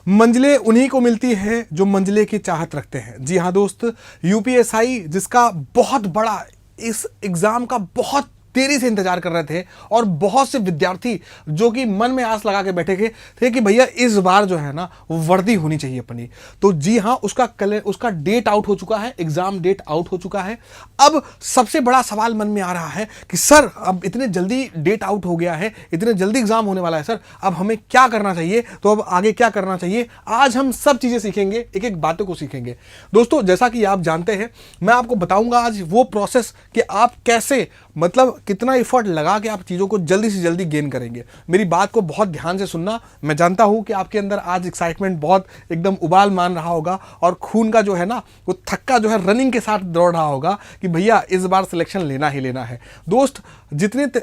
मंजिलें उन्हीं को मिलती है जो मंजिले की चाहत रखते हैं। जी हाँ दोस्त, यूपीएसआई जिसका बहुत बड़ा इस एग्जाम का बहुत देरी से इंतजार कर रहे थे और बहुत से विद्यार्थी जो कि मन में आस लगा के बैठे थे कि भैया इस बार जो है ना वर्दी होनी चाहिए अपनी। तो जी हाँ, उसका डेट आउट हो चुका है, एग्जाम डेट आउट हो चुका है। अब सबसे बड़ा सवाल मन में आ रहा है कि सर अब इतने जल्दी डेट आउट हो गया है, इतने जल्दी एग्जाम होने वाला है सर, अब हमें क्या करना चाहिए, तो अब आगे क्या करना चाहिए। आज हम सब चीजें सीखेंगे, एक एक बातों को सीखेंगे दोस्तों। जैसा कि आप जानते हैं, मैं आपको बताऊंगा आज वो प्रोसेस कि आप कैसे, मतलब कितना एफर्ट लगा के आप चीज़ों को जल्दी से जल्दी गेन करेंगे। मेरी बात को बहुत ध्यान से सुनना। मैं जानता हूं कि आपके अंदर आज एक्साइटमेंट बहुत एकदम उबाल मान रहा होगा और खून का जो है ना वो थक्का जो है रनिंग के साथ दौड़ रहा होगा कि भैया इस बार सिलेक्शन लेना ही लेना है। दोस्त,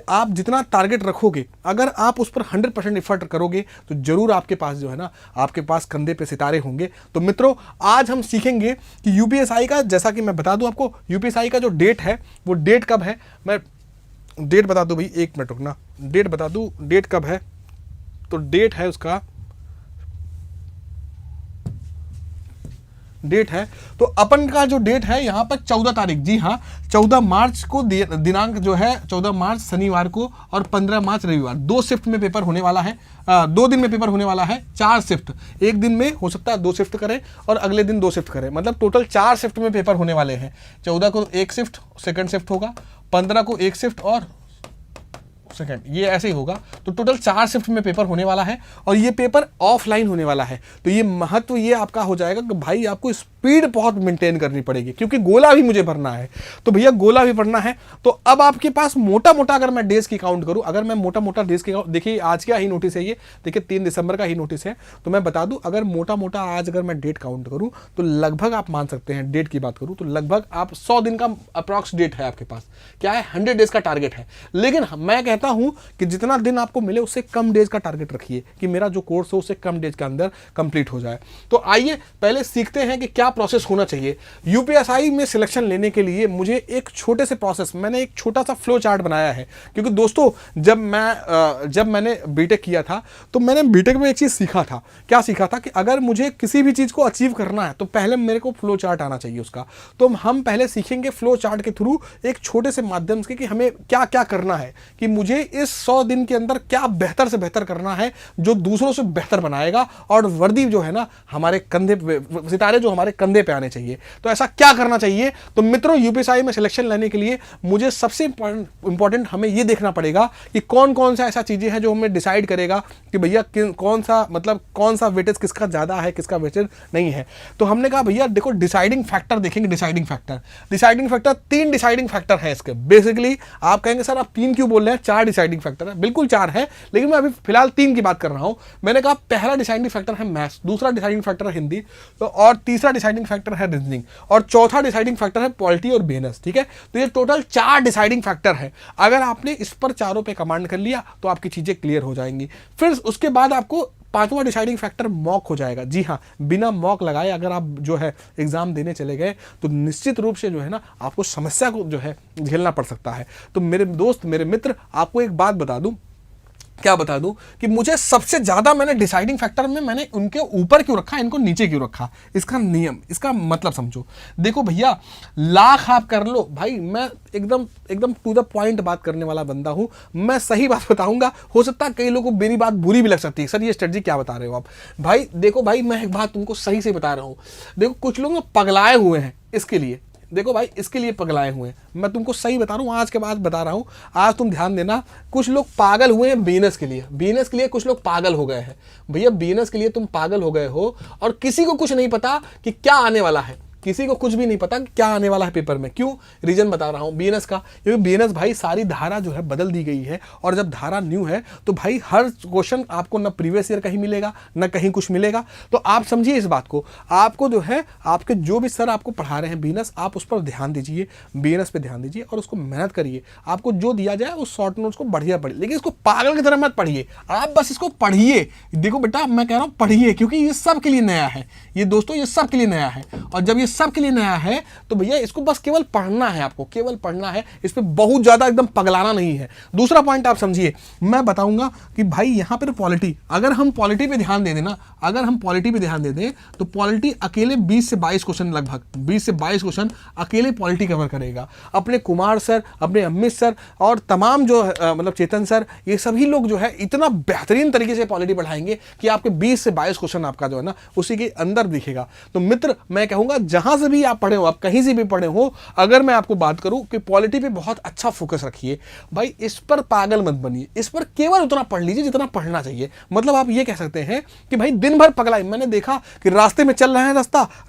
आप जितना टारगेट रखोगे, अगर आप उस पर 100% एफर्ट करोगे तो जरूर आपके पास जो है ना, आपके पास कंधे पे सितारे होंगे। तो मित्रों, आज हम सीखेंगे कि यूपीएसआई का, जैसा कि मैं बता दूं आपको, यूपीएसआई का जो डेट है वो डेट कब है। मैं डेट बता दूं भाई, एक मिनट रुकना, डेट बता दूं डेट कब है। तो डेट है उसका, डेट है तो अपन का जो डेट है यहाँ पर 14 तारीख, जी हाँ 14 मार्च को दिनांक जो है 14 मार्च शनिवार को और 15 मार्च रविवार, 2 शिफ्ट में पेपर होने वाला है। 2 दिन में पेपर होने वाला है, 4 शिफ्ट, एक दिन में हो सकता है 2 शिफ्ट करें और अगले दिन 2 शिफ्ट करें, मतलब टोटल 4 शिफ्ट में पेपर होने वाले हैं। 14 को 1 शिफ्ट सेकंड शिफ्ट होगा, 15 को 1 शिफ्ट और सेकंड, ये ऐसे ही होगा। तो टोटल 4 शिफ्ट में पेपर होने वाला है और ये पेपर ऑफलाइन होने वाला है। तो ये महत्व ये आपका हो जाएगा कि भाई आपको स्पीड बहुत मेंटेन करनी पड़ेगी, क्योंकि गोला भी मुझे भरना है। तो भैया गोला भी भरना है। तो अब आपके पास मोटा मोटा अगर मैं डेज की काउंट करूं, अगर मैं मोटा मोटा डेज की, देखिए आज का ही नोटिस है ये, देखिए 3 दिसंबर का ही नोटिस है। तो मैं बता दूं, अगर मोटा मोटा आज अगर मैं डेट काउंट करूं तो लगभग आप मान सकते हैं, डेट की बात करूं तो लगभग आप 100 दिन का अप्रॉक्स डेट है आपके पास। क्या है, 100 डेज का टारगेट है। लेकिन मैं कहता हूं कि जितना दिन आपको मिले उससे कम डेज का टारगेट रखिए कि मेरा जो कोर्स हो उससे कम डेज के अंदर कंप्लीट हो जाए। तो आइए पहले सीखते हैं कि क्या प्रोसेस होना चाहिए। यूपीएसआई में सिलेक्शन लेने के लिए मुझे एक छोटे से प्रोसेस, मैंने एक छोटा सा फ्लो चार्ट बनाया है। क्योंकि दोस्तों, जब मैंने बीटेक किया था तो मैंने बीटेक में एक चीज सीखा था। क्या सीखा था कि अगर मुझे किसी भी चीज को अचीव करना है तो पहले मेरे को फ्लो चार्ट आना चाहिए उसका। तो हम पहले सीखेंगे फ्लो चार्ट के थ्रू एक छोटे से माध्यम से कि हमें क्या क्या करना है, कि मुझे इस 100 दिन के अंदर क्या बेहतर से बेहतर करना है जो दूसरों से बेहतर बनाएगा और वर्दी जो है ना हमारे कंधे पे, सितारे जो हमारे कंधे पे आने चाहिए। तो ऐसा क्या करना चाहिए। तो मित्रों, यूपीएसआई में सिलेक्शन लेने के लिए मुझे सबसे इंपॉर्टेंट हमें यह देखना पड़ेगा कि कौन कौन सा ऐसा चीजें हैं जो हमें डिसाइड करेगा कि भैया कौन सा वेटेज किसका ज्यादा है, किसका वेटेज नहीं है। तो हमने कहा भैया देखो, डिसाइडिंग फैक्टर देखेंगे। डिसाइडिंग फैक्टर 3 डिसाइडिंग फैक्टर है इसके। बेसिकली आप कहेंगे सर आप 3 क्यों बोल रहे हैं, 4 डिसाइडिंग फैक्टर है। बिल्कुल 4 है, लेकिन मैं अभी फिलहाल 3 की बात कर रहा हूं। मैंने कहा पहला डिसाइडिंग फैक्टर है मैथ्स, दूसरा डिसाइडिंग फैक्टर है हिंदी, तो और तीसरा डिसाइडिंग फैक्टर है रीजनिंग, और चौथा डिसाइडिंग फैक्टर है पॉलिटी और बिजनेस। ठीक है, तो ये टोटल 4 डिसाइडिंग फैक्टर है। अगर आपने इस पर चारों पे कमांड कर लिया तो आपकी चीजें क्लियर हो जाएंगी। फिर उसके बाद आपको 5वां डिसाइडिंग फैक्टर मॉक हो जाएगा। जी हाँ, बिना मॉक लगाए अगर आप जो है एग्जाम देने चले गए तो निश्चित रूप से जो है ना आपको समस्या को जो है झेलना पड़ सकता है। तो मेरे दोस्त, मेरे मित्र, आपको एक बात बता दूं, क्या बता दूं कि मुझे सबसे ज्यादा मैंने डिसाइडिंग फैक्टर में मैंने उनके ऊपर क्यों रखा, इनको नीचे क्यों रखा, इसका नियम, इसका मतलब समझो। देखो भैया, लाख आप कर लो भाई, मैं एकदम टू द पॉइंट बात करने वाला बंदा हूं। मैं सही बात बताऊंगा। हो सकता है कई लोगों को मेरी बात बुरी भी लग सकती है, सर ये स्ट्रेटजी क्या बता रहे हो आप। भाई देखो भाई, मैं एक बात तुमको सही से बता रहा हूं। देखो कुछ लोग पगलाए हुए हैं इसके लिए, देखो भाई इसके लिए पगलाए हुए हैं। मैं तुमको सही बता रहा हूँ, आज के बाद बता रहा हूँ, आज तुम ध्यान देना। कुछ लोग पागल हुए हैं बिजनेस के लिए, बिजनेस के लिए कुछ लोग पागल हो गए हैं। भैया बिजनेस के लिए तुम पागल हो गए हो और किसी को कुछ नहीं पता कि क्या आने वाला है, किसी को कुछ भी नहीं पता कि क्या आने वाला है पेपर में। क्यों, रीजन बता रहा हूं बीएनएस का, क्योंकि बीएनएस भाई सारी धारा जो है बदल दी गई है और जब धारा न्यू है तो भाई हर क्वेश्चन आपको ना प्रीवियस ईयर कहीं मिलेगा ना कहीं कुछ मिलेगा। तो आप समझिए इस बात को, आपको जो है आपके जो भी सर आपको पढ़ा रहे हैं बीएनएस, आप उस पर ध्यान दीजिए, बीएनएस पे ध्यान दीजिए और उसको मेहनत करिए। आपको जो दिया जाए उस शॉर्ट नोट्स को बढ़िया पढ़िए, लेकिन इसको पागल की तरह मत पढ़िए, आप बस इसको पढ़िए। देखो बेटा मैं कह रहा हूं पढ़िए, क्योंकि ये सब के लिए नया है, ये दोस्तों ये सब के लिए नया है। और जब ये सब के लिए नया है, तो भैया इसको बस केवल पढ़ना है, आपको केवल पढ़ना है, इस पर बहुत ज्यादा एकदम पगलाना नहीं है। दूसरा पॉइंट आप समझिए, मैं बताऊंगा कि भाई यहां पर पॉलिटी, अगर हम पॉलिटी पे ध्यान दे देना, अगर हम पॉलिटी पे ध्यान दे दें तो पॉलिटी अकेले 20 से 22 क्वेश्चन, लगभग 20 से 22 क्वेश्चन अकेले पॉलिटी कवर करेगा। अपने कुमार सर, अपने अमित सर और तमाम जो मतलब चेतन सर, ये सभी लोग जो है इतना बेहतरीन तरीके से पॉलिटी पढ़ाएंगे कि आपके 20 से 22 क्वेश्चन आपका जो है ना उसी के अंदर दिखेगा। तो मित्र मैं कहूंगा जहां से भी आप पढ़े हो, आप कहीं से भी पढ़े हो, अगर मैं आपको बात करूं कि पॉलिटी पे बहुत अच्छा फोकस रखिए भाई, इस पर पागल मत बनिए, इस पर केवल उतना पढ़ लीजिए जितना पढ़ना चाहिए। मतलब आप ये कह सकते हैं कि भाई दिन भर पगलाई, मैंने देखा कि रास्ते में चल रहे हैं,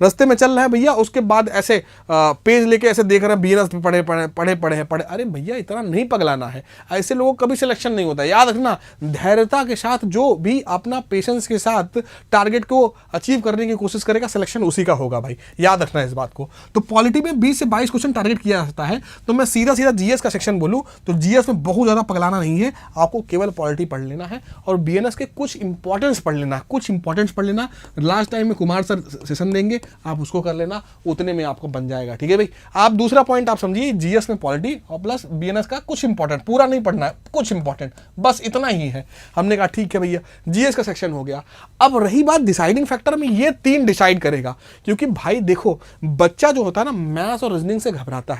रास्ते में चल रहे हैं भैया, उसके बाद ऐसे पेज लेके ऐसे देख रहे हैं, बीएनएस पे पढ़े। अरे भैया इतना नहीं पगलाना है, ऐसे लोगों का कभी सिलेक्शन नहीं होता। याद रखना, धैर्यता के साथ जो भी अपना पेशेंस के साथ टारगेट को अचीव करने की कोशिश करेगा, सिलेक्शन उसी का होगा भाई, याद रखना इस बात को। तो पॉलिटी में 20 से 22 क्वेश्चन टारगेट किया जाता है। तो मैं सीधा जीएस का सेक्शन बोलूं तो जीएस में बहुत ज्यादा पगलाना नहीं है, आपको केवल पॉलिटी पढ़ लेना है और बीएनएस के कुछ इंपॉर्टेंस पढ़ लेना। लास्ट टाइम में कुमार सर सेशन देंगे, आप उसको कर लेना, उतने में आपको बन जाएगा। ठीक है भाई। आप दूसरा पॉइंट आप समझिए, जीएस में पॉलिटी और प्लस बीएनएस का कुछ इंपॉर्टेंट, पूरा नहीं पढ़ना है, कुछ इंपॉर्टेंट, बस इतना ही है। हमने कहा ठीक है भैया, जीएस का सेक्शन हो गया। अब रही बात डिसाइडिंग फैक्टर में, ये 3 डिसाइड करेगा, क्योंकि भाई देखो बच्चा जो होता है ना मैथ्स और रीजनिंग से घबराता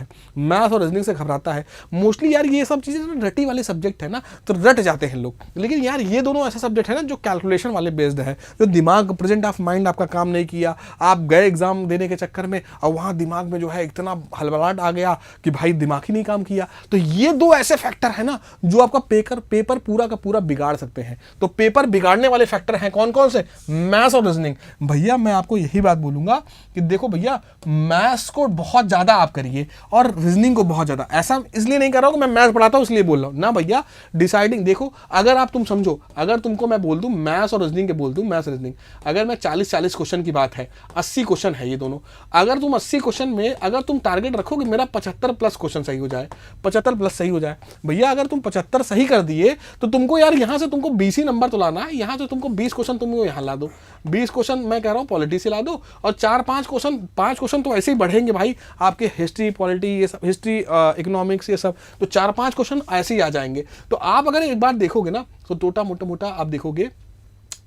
है, मोस्टली यार ये सब चीजें रटी वाले सब्जेक्ट है ना, तो रट जाते हैं लोग। लेकिन यार ये दोनों ऐसे सब्जेक्ट है ना जो कैलकुलेशन वाले बेस्ड है, जो दिमाग, प्रेजेंट ऑफ माइंड आपका काम नहीं किया, आप गए एग्जाम देने के चक्कर में और वहां दिमाग में जो है इतना हलबलाहट आ गया कि भाई दिमाग ही नहीं काम किया। तो ये 2 ऐसे फैक्टर है ना जो आपका पेपर पूरा का पूरा बिगाड़ सकते हैं। तो पेपर बिगाड़ने वाले फैक्टर हैं कौन कौन से? मैथ्स और रीजनिंग। भैया मैं आपको यही बात बोलूंगा कि देखो भैया, मैथ्स को बहुत ज्यादा आप करिए और रीजनिंग को बहुत ज्यादा। ऐसा इसलिए नहीं कर रहा हूं कि मैं मैथ्स पढ़ाता हूं इसलिए बोल रहा हूं ना भैया। डिसाइडिंग देखो, अगर आप तुम समझो, अगर तुमको मैं बोल दूं मैथ्स और रीजनिंग के बोल दूं, मैथ्स रीजनिंग, अगर मैं 40 क्वेश्चन की बात है, 80 क्वेश्चन है ये दोनों, अगर तुम 80 क्वेश्चन में अगर तुम टारगेट रखो कि मेरा 75 प्लस क्वेश्चन सही हो जाए, 75 प्लस सही हो जाए, भैया अगर तुम 75 सही कर दिए तो तुमको यार यहां से तुमको 20 ही नंबर तो लाना है, यहां से तुमको 20 क्वेश्चन तुम यहां ला दो, 20 क्वेश्चन मैं कह रहा हूं पॉलिटी से ला दो, और 4-5 क्वेश्चन, 5 क्वेश्चन तो ऐसे ही बढ़ेंगे भाई आपके, हिस्ट्री, पॉलिटी, ये सब, हिस्ट्री, इकोनॉमिक्स, ये सब, तो 4-5 क्वेश्चन ऐसे ही आ जाएंगे। तो आप अगर एक बार देखोगे ना तो मोटा आप देखोगे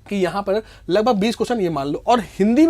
कि यहाँ पर लगभग 20 क्वेश्चन ये मान लो, और हिंदी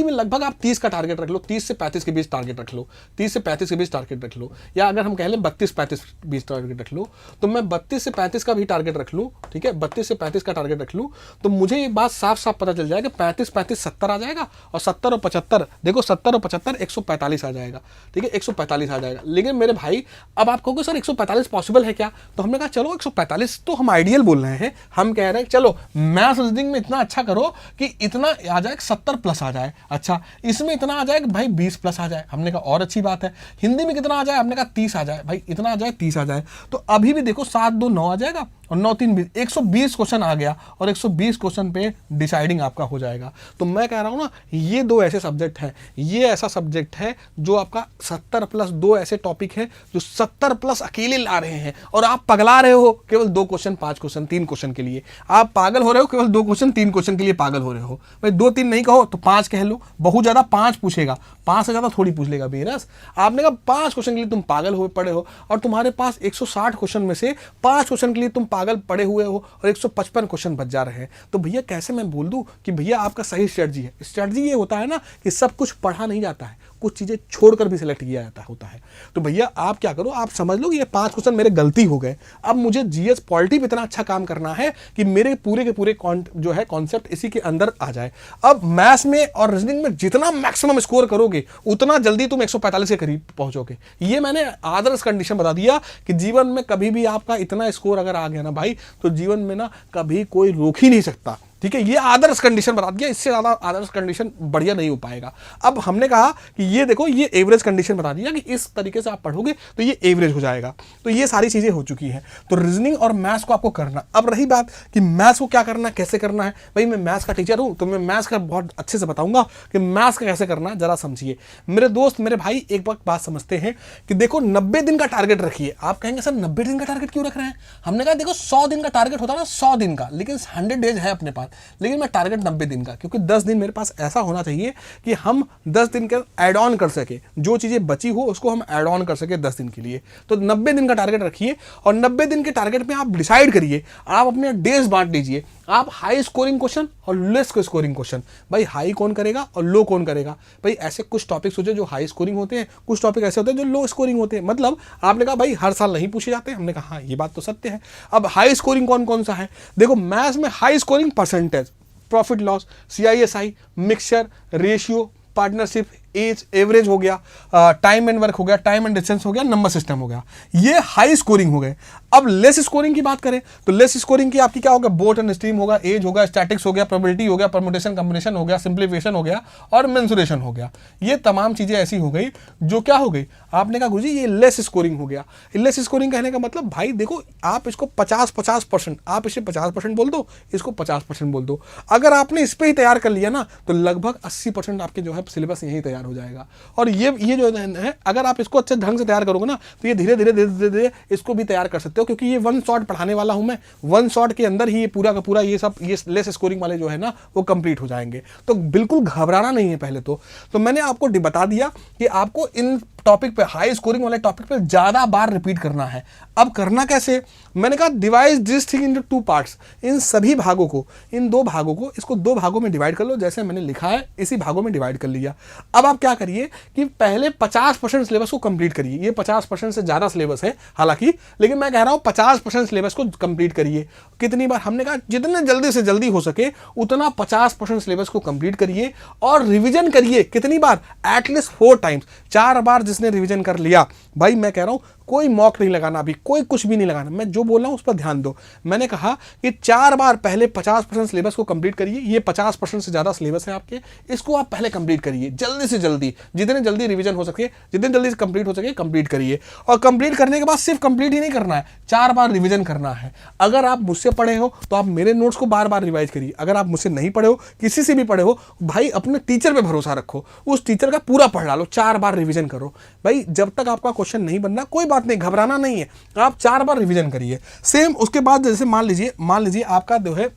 में लगभग आप 30 का टारगेट रख लो, 30 से 35 के बीच टारगेट रख लो, 30 से 35 के बीच टारगेट रख लो, या अगर हम कह लें 32-35 बीच टारगेट रख लो, तो मैं 32 से 35 का भी टारगेट रख लूँ, ठीक है, 32 से 35 का टारगेट रख लूँ, तो मुझे ये बात साफ साफ पता चल जाएगा, 35-35 70 आ जाएगा, और 70 और 75 देखो, 70 और 75 145 आ जाएगा, ठीक है, 145 आ जाएगा। लेकिन मेरे भाई अब आप कहोगे सर 145 पॉसिबल है क्या? तो हमने कहा चलो 145 तो हम आइडियल बोल रहे हैं, हम कह रहे हैं चलो मैथ्स रीजनिंग में इतना अच्छा करो कि इतना आ जाए 70 प्लस आ जाए, अच्छा इसमें इतना आ जाए कि भाई 20 प्लस आ जाए, हमने कहा और अच्छी बात है। हिंदी में कितना आ जाए? हमने कहा 30 आ जाए, भाई इतना आ जाए 30 आ जाए, तो अभी भी देखो 7-2 9 आ जाएगा और 9-3 20, 120 क्वेश्चन आ गया, और 120 क्वेश्चन पे डिसाइडिंग आपका हो जाएगा। तो मैं कह रहा हूं ना, ये 2 ऐसे सब्जेक्ट हैं, ये ऐसा सब्जेक्ट है जो आपका 70 प्लस, 2 ऐसे टॉपिक है जो 70 प्लस अकेले ला रहे हैं, और आप पगला रहे हो केवल 2 क्वेश्चन, 5 क्वेश्चन, 3 क्वेश्चन के लिए। आप पागल हो रहे हो केवल 2 क्वेश्चन, 3 क्वेश्चन के लिए पागल हो रहे हो। भाई 2-3 नहीं कहो तो 5 कह लो, बहुत ज्यादा 5 पूछेगा, 5 से ज्यादा थोड़ी पूछ लेगा बेरस। आपने कहा 5 क्वेश्चन के लिए तुम पागल हो पड़े हो, और तुम्हारे पास 160 क्वेश्चन में से 5 क्वेश्चन के लिए तुम पागल पड़े हुए हो, और 155 क्वेश्चन बच जा रहे हैं। तो भैया कैसे मैं बोल दूं कि भैया आपका सही स्ट्रेटजी है? स्ट्रेटजी ये होता है ना कि सब कुछ पढ़ा नहीं जाता है, कुछ चीजें छोड़कर भी सिलेक्ट किया जाता होता है। तो भैया आप क्या करो, आप समझ लो कि ये 5 क्वेश्चन मेरे गलती हो गए, अब मुझे जीएस पॉलिटी पे इतना अच्छा काम करना है कि मेरे पूरे के पूरे जो है कॉन्सेप्ट इसी के अंदर आ जाए। अब मैथ्स में और रीजनिंग में जितना मैक्सिमम स्कोर करोगे उतना जल्दी तुम 145 के करीब पहुंचोगे। ये मैंने आदर्श कंडीशन बता दिया कि जीवन में कभी भी आपका इतना स्कोर अगर आ गया ना भाई, तो जीवन में ना कभी कोई रोक ही नहीं सकता, ठीक है। ये आदर्श कंडीशन बता दिया, इससे ज्यादा आदर्श कंडीशन बढ़िया नहीं हो पाएगा। अब हमने कहा कि ये देखो, ये एवरेज कंडीशन बता दिया कि इस तरीके से आप पढ़ोगे तो ये एवरेज हो जाएगा। तो ये सारी चीजें हो चुकी हैं। तो रीजनिंग और मैथ्स को आपको करना। अब रही बात कि मैथ्स को क्या करना, कैसे करना है, भाई मैं मैथ्स का टीचर हूं तो मैं मैथ्स का बहुत अच्छे से बताऊंगा कि मैथ्स का कैसे करना है। जरा समझिए मेरे दोस्त, मेरे भाई, एक वक्त बात समझते हैं कि देखो 90 दिन का टारगेट रखिए। आप कहेंगे सर 90 दिन का टारगेट क्यों रख रहे हैं? हमने कहा देखो 100 दिन का टारगेट होता है ना, 100 दिन का, लेकिन 100 डेज है अपने पास, लेकिन मैं टारगेट 90 दिन का, क्योंकि 10 दिन मेरे पास ऐसा होना चाहिए कि हम 10 दिन के ऐड ऑन कर सके, जो चीज़ें बची हो उसको हम ऐड ऑन कर सके 10 दिन के लिए। तो 90 दिन का टारगेट रखिए और 90 दिन के टारगेट में आप डिसाइड करिए, आप अपने डेज बांट लीजिए, आप हाई स्कोरिंग क्वेश्चन और लेस स्कोरिंग क्वेश्चन। भाई हाई कौन करेगा और लो कौन करेगा? भाई ऐसे कुछ टॉपिक सोचे जो हाई स्कोरिंग होते हैं, कुछ टॉपिक ऐसे होते हैं जो लो स्कोरिंग होते हैं। मतलब आपने कहा भाई हर साल नहीं पूछे जाते, हमने कहा हाँ ये बात तो सत्य है। अब हाई स्कोरिंग कौन कौन सा है? देखो मैथ्स में high scoring percentage, profit loss, CISI, mixture, ratio, partnership, age, average हो गया, टाइम एंड वर्क हो गया, टाइम एंड डिस्टेंस हो गया, नंबर सिस्टम हो गया, ये हाई स्कोरिंग हो गए। अब लेस स्कोरिंग की बात करें तो लेस स्कोरिंग की आपकी क्या होगा? बोट एंड स्ट्रीम होगा, एज होगा, स्टैटिक्स हो गया, प्रोबेबिलिटी हो गया, परमुटेशन कॉम्बिनेशन हो गया, सिंप्लीफिकेशन हो गया और मेंसुरेशन हो गया। ये तमाम चीजें ऐसी हो गई जो क्या हो गई? आपने कहा गुरुजी ये लेस स्कोरिंग हो गया। लेस स्कोरिंग कहने का मतलब भाई देखो आप इसको 50-50%, आप इसे 50% बोल दो, इसको 50% बोल दो। अगर आपने इस पर ही तैयार कर लिया ना तो लगभग 80% आपके जो है सिलेबस यही तैयार हो जाएगा। और ये जो है अगर आप इसको अच्छे ढंग से तैयार करोगे ना तो ये धीरे धीरे इसको भी तैयार कर सकते हो, क्योंकि ये वन शॉट पढ़ाने वाला हूं मैं। वन शॉट के अंदर ही ये पूरा का पूरा ये लेस स्कोरिंग वाले जो है ना वो कंप्लीट हो जाएंगे। तो बिल्कुल घबराना नहीं है। पहले तो मैंने आपको बता दिया कि आपको इन टॉपिक पे, हाई स्कोरिंग वाले टॉपिक पे ज्यादा बार रिपीट करना है। अब करना कैसे? मैंने कहा divide this thing into 2 parts. इन सभी भागों को, इन 2 भागों को, इसको 2 भागों में डिवाइड कर लो, जैसे मैंने लिखा है इसी भागों में डिवाइड कर लिया। अब आप क्या करिए कि पहले 50% सिलेबस को कंप्लीट करिए। ये 50% से ज्यादा सिलेबस है हालांकि, लेकिन मैं कह रहा हूं 50% सिलेबस को कंप्लीट करिए। कितनी बार? हमने कहा जितने जल्दी से जल्दी हो सके उतना 50% सिलेबस को कंप्लीट करिए और रिवीजन करिए। कितनी बार? एटलीस्ट 4 टाइम्स, 4 बार जिसने रिवीजन कर लिया। भाई मैं कह रहा हूं कोई मॉक नहीं लगाना, अभी कोई कुछ भी नहीं लगाना, मैं जो बोल रहा हूं उस पर ध्यान दो। मैंने कहा कि 4 बार पहले 50% सिलेबस को कंप्लीट करिए। ये 50% से ज्यादा सिलेबस है आपके, इसको आप पहले कंप्लीट करिए जल्दी से जल्दी, जितने जल्दी रिवीजन हो सके, जितने जल्दी से कंप्लीट हो सके कंप्लीट करिए। और कंप्लीट करने के बाद सिर्फ कंप्लीट ही नहीं करना है, 4 बार रिवीजन करना है। अगर आप मुझसे पढ़े हो तो आप मेरे नोट्स को बार बार रिवाइज करिए। अगर आप मुझसे नहीं पढ़े हो, किसी से भी पढ़े हो, भाई अपने टीचर पे भरोसा रखो, उस टीचर का पूरा पढ़ डालो, 4 बार रिवीजन करो। भाई जब तक आपका क्वेश्चन नहीं बनना कोई बात नहीं, घबराना नहीं है, आप 4 बार रिवीजन करिए। सेम उसके बाद जैसे मान लीजिए आपका जो है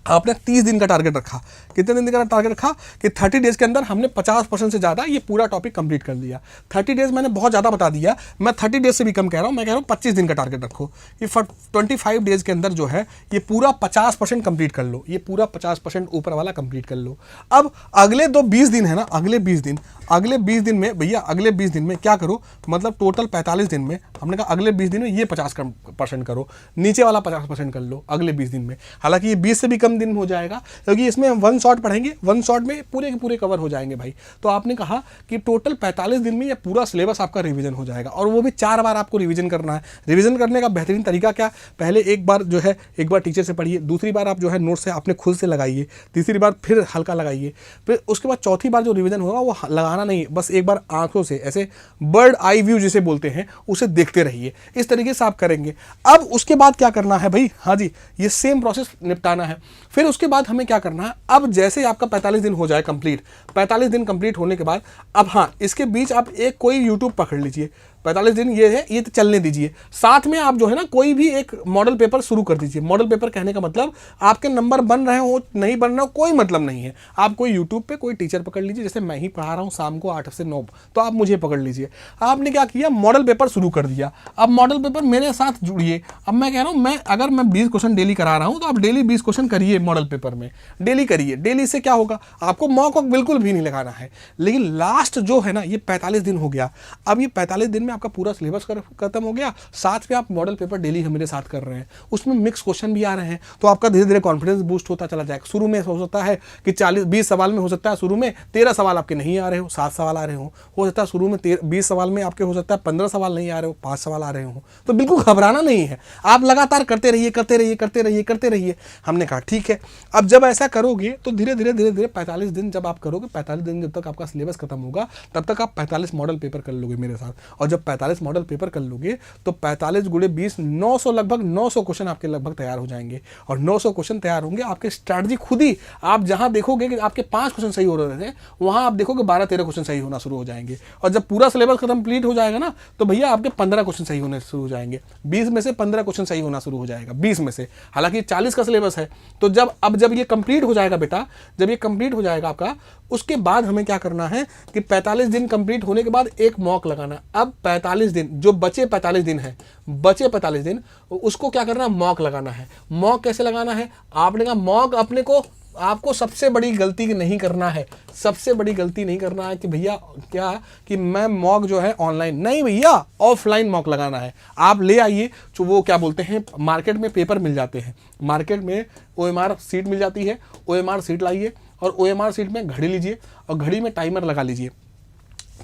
आपने 30 दिन का टारगेट रखा। कितने दिन का टारगेट रखा? कि 30 डेज के अंदर हमने 50% से ज़्यादा ये पूरा टॉपिक कंप्लीट कर दिया। 30 डेज मैंने बहुत ज़्यादा बता दिया, मैं 30 डेज से भी कम कह रहा हूँ। मैं कह रहा हूँ 25 दिन का टारगेट रखो कि 25 डेज के अंदर जो है ये पूरा 50% कंप्लीट कर लो, ये पूरा 50% ऊपर वाला कंप्लीट कर लो। अब अगले 20 दिन है ना, अगले 20 दिन में भैया, अगले 20 दिन में क्या करो? मतलब टोटल 45 दिन में हमने कहा अगले 20 दिन में ये 50% करो, नीचे वाला 50% कर लो अगले 20 दिन में। हालांकि ये 20 से भी कम दिन हो जाएगा क्योंकि इसमें हम 1 शॉट पढ़ेंगे, 1 शॉट में पूरे के पूरे कवर हो जाएंगे भाई। तो आपने कहा कि टोटल 45 दिन में ये पूरा सिलेबस आपका रिवीजन हो जाएगा और वो भी 4 बार आपको रिवीजन करना है। रिवीजन करने का बेहतरीन तरीका क्या? पहले एक बार जो है एक बार टीचर से पढ़िए, दूसरी बार आप जो है नोट से अपने खुद से लगाइए, तीसरी बार फिर हल्का लगाइए, फिर उसके बाद चौथी बार जो रिवीजन होगा वो लगाना नहीं, बस एक बार आंखों से ऐसे बर्ड आई व्यू जिसे बोलते हैं उसे देखते रहिए। इस तरीके से आप करेंगे। अब उसके बाद क्या करना है भाई? हाँ जी, ये सेम प्रोसेस निपटाना है। फिर उसके बाद हमें क्या करना है? अब जैसे आपका 45 दिन हो जाए कंप्लीट, 45 दिन कंप्लीट होने के बाद अब हाँ इसके बीच आप एक कोई यूट्यूब पकड़ लीजिए। 45 दिन ये है, ये तो चलने दीजिए। साथ में आप जो है ना कोई भी एक मॉडल पेपर शुरू कर दीजिए। मॉडल पेपर कहने का मतलब आपके नंबर बन रहे हो नहीं बन रहे हो कोई मतलब नहीं है। आप कोई यूट्यूब पे कोई टीचर पकड़ लीजिए, जैसे मैं ही पढ़ा रहा हूँ शाम को 8 से 9, तो आप मुझे पकड़ लीजिए। आपने क्या किया? मॉडल पेपर शुरू कर दिया। अब मॉडल पेपर मेरे साथ जुड़िए। अब मैं कह रहा हूँ अगर मैं 20 क्वेश्चन डेली करा रहा हूँ तो आप डेली 20 क्वेश्चन करिए मॉडल पेपर में, डेली करिए। डेली से क्या होगा? आपको मॉक बिल्कुल भी नहीं लगाना है। लेकिन लास्ट जो है ना ये 45 दिन हो गया। अब ये 45 दिन में आपका पूरा सिलेबस खत्म हो गया, साथ में आप मॉडल पेपर डेली मेरे साथ कर रहे हैं, उसमें मिक्स क्वेश्चन भी आ रहे हैं, तो आपका धीरे धीरे कॉन्फिडेंस बूस्ट होता चला जाएगा। शुरू में हो सकता है कि 20 सवाल में हो सकता है शुरू में 13 सवाल आपके नहीं आ रहे हो, 7 सवाल आ रहे हो सकता है शुरू में 20 सवाल में आपके हो सकता है 15 सवाल नहीं आ रहे हो, 5 सवाल आ रहे हो। तो बिल्कुल घबराना नहीं है, आप लगातार करते रहिए। हमने कहा ठीक है। अब जब ऐसा करोगे तो धीरे धीरे 45 दिन जब आप करोगे, 45 दिन जब तक आपका सिलेबस खत्म होगा तब तक आप 45 मॉडल पेपर कर लोगे मेरे साथ। और जब जब 45 मॉडल पेपर कर लोगे तो 45 गुणे 20 900, लगभग 900 क्वेश्चन आपके लगभग तैयार हो जाएंगे। और 900 क्वेश्चन तैयार होंगे, आपके स्ट्रैटेजी खुद ही, आप जहां देखोगे कि आपके 5 क्वेश्चन सही हो रहे थे, वहां आप देखोगे 12-13 क्वेश्चन सही होना शुरू हो जाएंगे। और जब पूरा सिलेबस कंप्लीट हो जाएगा ना, तो भैया आपके 15 क्वेश्चन सही होने शुरू हो जाएंगे। 20 में से 15 क्वेश्चन सही होना शुरू हो जाएगा, 20 में से। हालांकि 40 का सिलेबस है। तो जब ये कंप्लीट हो जाएगा बेटा, जब ये कंप्लीट हो जाएगा आपका, उसके बाद हमें क्या करना है कि 45 दिन कंप्लीट होने के बाद एक मॉक लगाना। अब 45 दिन, जो बचे 45 दिन है, बचे 45 दिन, उसको क्या करना, मॉक लगाना है। मॉक कैसे लगाना है? आपने कहा मॉक अपने को, आपको सबसे बड़ी गलती नहीं करना है, सबसे बड़ी गलती नहीं करना है कि भैया क्या कि मैं मॉक जो है ऑनलाइन, नहीं भैया ऑफलाइन मॉक लगाना है। आप ले आइए, जो वो क्या बोलते हैं, मार्केट में पेपर मिल जाते हैं, मार्केट में OMR सीट मिल जाती है, OMR सीट लाइए और OMR सीट में घड़ी लीजिए और घड़ी में टाइमर लगा लीजिए,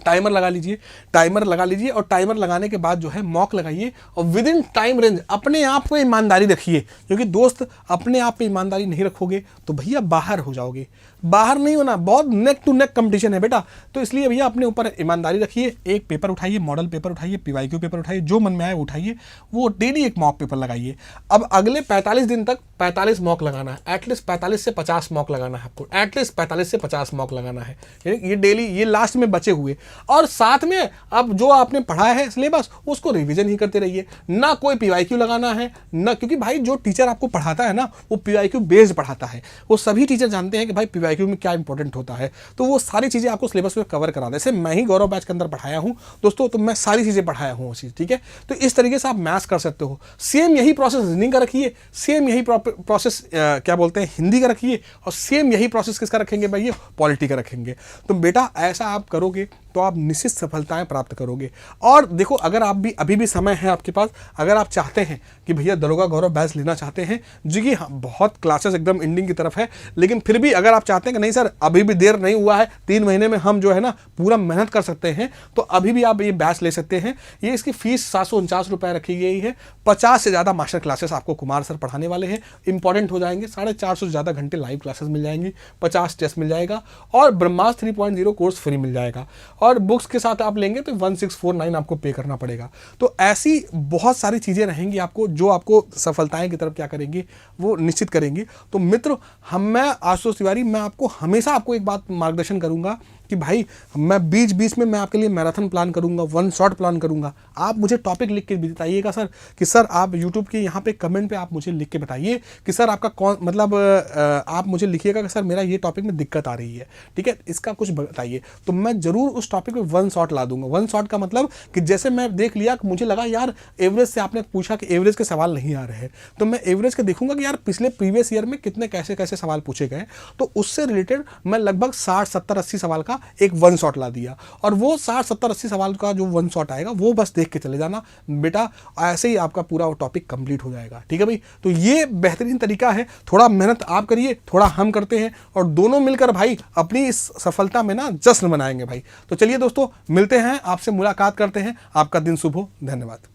टाइमर लगा लीजिए और टाइमर लगाने के बाद जो है मॉक लगाइए और विद इन टाइम रेंज अपने आप पे ईमानदारी रखिए, क्योंकि दोस्त अपने आप पे ईमानदारी नहीं रखोगे तो भैया बाहर हो जाओगे। बाहर नहीं होना, बहुत नेक टू नेक कंपटीशन है बेटा। तो इसलिए भैया अपने ऊपर ईमानदारी रखिए, एक पेपर उठाइए, मॉडल पेपर उठाइए, PYQ पेपर उठाइए, जो मन में आए उठाइए, वो डेली एक मॉक पेपर लगाइए। अब अगले 45 दिन तक 45 मॉक लगाना है, एटलीस्ट 45 से 50 मॉक लगाना है आपको, एटलीस्ट 45 से 50 मॉक लगाना है, ये डेली, ये लास्ट में बचे हुए। और साथ में अब जो आपने पढ़ा है सिलेबस, उसको रिवीजन ही करते रहिए, ना कोई PYQ लगाना है ना, क्योंकि भाई जो टीचर आपको पढ़ाता है ना, वो PYQ बेस्ड पढ़ाता है। वो सभी टीचर जानते हैं कि भाई PYQ में क्या इंपॉर्टेंट होता है, तो वो सारी चीज़ें आपको सिलेबस में कवर करा दे। जैसे मैं ही गौरव बैच के अंदर पढ़ाया हूँ दोस्तों, तो मैं सारी चीज़ें पढ़ाया हूँ उसी, ठीक है। तो इस तरीके से आप मैथ्स कर सकते हो। सेम यही प्रोसेस रीजनिंग का रखिए, सेम यही प्रोसेस क्या बोलते हैं, हिंदी का रखिए, और सेम यही प्रोसेस किसका रखेंगे भाई, पॉलिटी का रखेंगे। तो बेटा ऐसा आप करोगे तो आप निश्चित सफलताएं प्राप्त करोगे। और देखो, अगर आप भी अभी भी समय है आपके पास, अगर आप चाहते हैं कि भैया दरोगा गौरव बैच लेना चाहते हैं, जी कि हाँ, बहुत क्लासेस एकदम एंडिंग की तरफ है, लेकिन फिर भी अगर आप चाहते हैं कि नहीं सर अभी भी देर नहीं हुआ है, 3 महीने में हम जो है ना पूरा मेहनत कर सकते हैं, तो अभी भी आप ये बैच ले सकते हैं। ये इसकी फीस 749 रुपये रखी गई है। 50 से ज़्यादा मास्टर क्लासेस आपको कुमार सर पढ़ाने वाले हैं, इंपॉर्टेंट हो जाएंगे। 450 से ज़्यादा घंटे लाइव क्लासेस मिल जाएंगी, 50 टेस्ट मिल जाएगा और ब्रह्मास्त्र 3.0 कोर्स फ्री मिल जाएगा। और बुक्स के साथ आप लेंगे तो 1649 आपको पे करना पड़ेगा। तो ऐसी बहुत सारी चीज़ें रहेंगी आपको, जो आपको सफलताएं की तरफ क्या करेंगी, वो निश्चित करेंगी। तो मित्र, मैं आशुतोष तिवारी, मैं आपको हमेशा आपको एक बात मार्गदर्शन करूंगा कि भाई मैं बीच बीच में मैं आपके लिए मैराथन प्लान करूंगा, 1 शॉट प्लान करूंगा। आप मुझे टॉपिक लिख के बताइएगा सर, कि सर आप यूट्यूब के यहाँ पे कमेंट पे आप मुझे लिख के बताइए कि सर आपका कौन, मतलब आप मुझे लिखिएगा कि सर मेरा ये टॉपिक में दिक्कत आ रही है, ठीक है, इसका कुछ बताइए, तो मैं जरूर उस टॉपिक में 1 शॉट ला दूंगा। 1 शॉट का मतलब कि जैसे मैं देख लिया कि मुझे लगा यार एवरेज से, आपने पूछा कि एवरेज के सवाल नहीं आ रहे हैं, तो मैं एवरेज के देखूंगा कि यार पिछले प्रीवियस ईयर में कितने कैसे कैसे सवाल पूछे गए, तो उससे रिलेटेड मैं लगभग 60, 70, 80 सवाल का एक 1 शॉट ला दिया। और वो 60, 70, 80 सवाल का जो 1 शॉट आएगा, वो बस देख के चले जाना बेटा, ऐसे ही आपका पूरा टॉपिक कंप्लीट हो जाएगा, ठीक है भाई। तो ये बेहतरीन तरीका है, थोड़ा मेहनत आप करिए, थोड़ा हम करते हैं, और दोनों मिलकर भाई अपनी इस सफलता में ना जश्न मनाएंगे भाई। तो चलिए दोस्तों, मिलते हैं, आपसे मुलाकात करते हैं। आपका दिन शुभ हो, धन्यवाद।